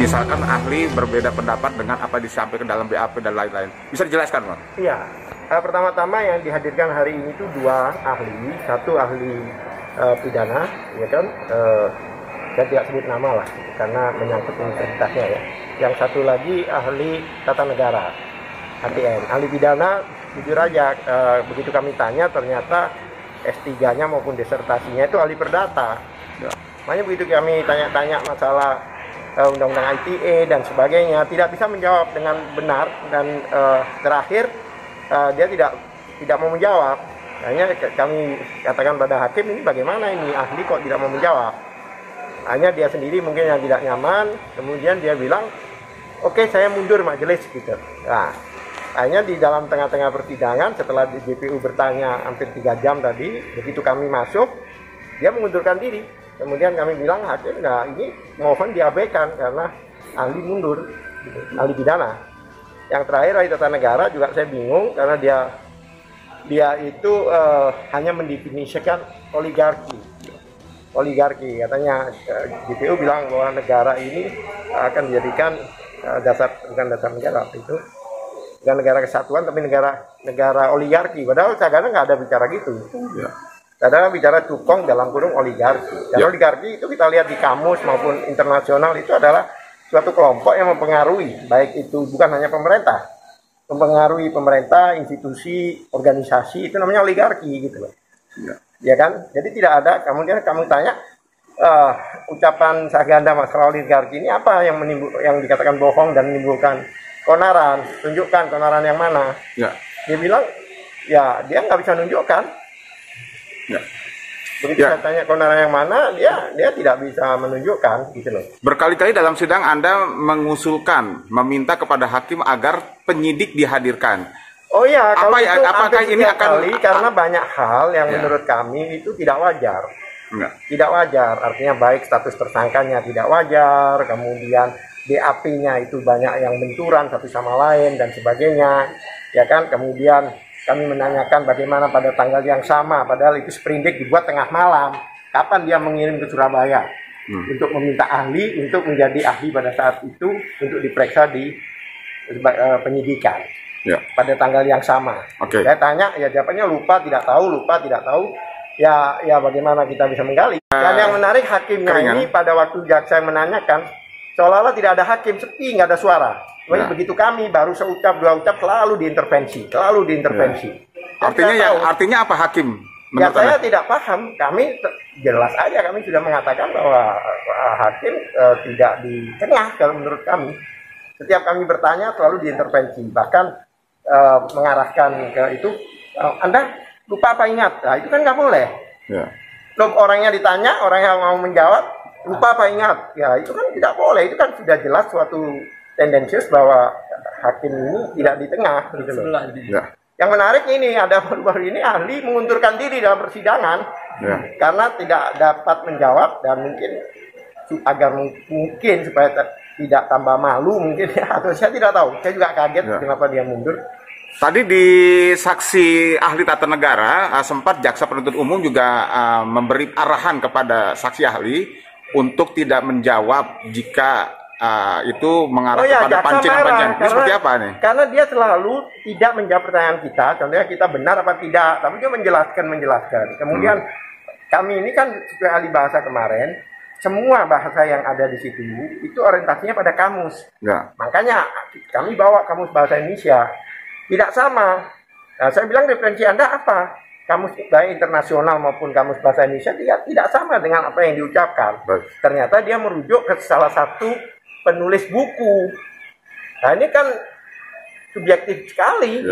misalkan ahli berbeda pendapat dengan apa disampaikan dalam BAP dan lain-lain. Bisa dijelaskan, Bang? Iya. Pertama-tama yang dihadirkan hari ini itu 2 ahli, satu ahli pidana, ya kan, saya tidak sebut nama lah, karena menyangkut integritasnya ya. Yang satu lagi ahli tata negara, ATN. Ahli pidana, jujur aja, begitu kami tanya, ternyata S3-nya maupun disertasinya itu ahli perdata. Makanya begitu kami tanya-tanya masalah undang-undang ITE dan sebagainya, tidak bisa menjawab dengan benar, dan terakhir dia tidak mau menjawab. Hanya kami katakan pada hakim, ini bagaimana ini ahli kok tidak mau menjawab. Hanya dia sendiri mungkin yang tidak nyaman, kemudian dia bilang, oke, saya mundur majelis gitu. Nah, hanya di dalam tengah-tengah persidangan setelah di JPU bertanya hampir 3 jam tadi, begitu kami masuk, dia mengundurkan diri. Kemudian kami bilang, hakim, nah ini mohon diabaikan karena ahli mundur, gitu, ahli pidana. Yang terakhir ahli tata negara juga saya bingung karena dia itu hanya mendefinisikan oligarki. Katanya JPU bilang bahwa negara ini akan dijadikan bukan dasar negara itu, bukan negara kesatuan tapi negara oligarki. Padahal Sagana nggak ada bicara gitu. Ya. Ada bicara cukong dalam kurung oligarki. Dan oligarki itu kita lihat di kamus maupun internasional itu adalah suatu kelompok yang mempengaruhi, baik itu bukan hanya pemerintah, mempengaruhi pemerintah, institusi, organisasi, itu namanya oligarki gitu loh. Ya kan? Jadi tidak ada, kemudian kamu tanya ucapan Saganda masalah oligarki ini apa yang dikatakan bohong dan menimbulkan keonaran, tunjukkan keonaran yang mana. Ya. Dia bilang, ya dia nggak bisa nunjukkan. Ya. Begitu saya tanya keonaran yang mana, dia tidak bisa menunjukkan gitu loh. Berkali-kali dalam sidang Anda mengusulkan, meminta kepada hakim agar penyidik dihadirkan. Oh iya, kalau itu apakah ini akan karena banyak hal yang menurut kami itu tidak wajar. Tidak wajar, artinya baik status tersangkanya tidak wajar, kemudian BAP-nya itu banyak yang benturan satu sama lain dan sebagainya. Ya kan, kemudian kami menanyakan bagaimana pada tanggal yang sama, padahal itu sprindik dibuat tengah malam. Kapan dia mengirim ke Surabaya untuk meminta ahli, untuk menjadi ahli pada saat itu, untuk diperiksa di penyidikan pada tanggal yang sama. Saya tanya, ya jawabannya lupa, tidak tahu. Ya bagaimana kita bisa menggali. Dan yang menarik hakimnya ini pada waktu jaksa menanyakan, seolah-olah tidak ada hakim, sepi, nggak ada suara. Begitu kami baru seucap 2 ucap selalu diintervensi. Artinya apa hakim? Ya saya tidak paham. Kami jelas aja kami sudah mengatakan bahwa hakim tidak di tengah kalau menurut kami. Setiap kami bertanya selalu diintervensi. Bahkan mengarahkan ke itu, Anda lupa apa ingat? Nah, itu kan nggak boleh. Orangnya ditanya, orang yang mau menjawab lupa apa ingat? Ya itu kan tidak boleh. Itu kan sudah jelas suatu tendensius bahwa hakim ini tidak di tengah gitu loh. Yang menarik ini ada baru-baru ini ahli mengundurkan diri dalam persidangan karena tidak dapat menjawab dan mungkin agar mungkin supaya tidak tambah malu mungkin ya, atau saya tidak tahu. Saya juga kaget kenapa dia mundur. Tadi di saksi ahli tata negara sempat jaksa penuntut umum juga memberi arahan kepada saksi ahli untuk tidak menjawab jika itu mengarah kepada pancingan. Ini seperti apa nih? Karena dia selalu tidak menjawab pertanyaan kita. Contohnya kita benar apa tidak, tapi dia menjelaskan. Kemudian kami ini kan sebagai ahli bahasa kemarin, semua bahasa yang ada di situ itu orientasinya pada kamus. Makanya kami bawa kamus bahasa Indonesia. Tidak sama. Nah, saya bilang referensi Anda apa? Kamus baik internasional maupun kamus bahasa Indonesia tidak sama dengan apa yang diucapkan. Ternyata dia merujuk ke salah satu penulis buku. Nah ini kan subjektif sekali.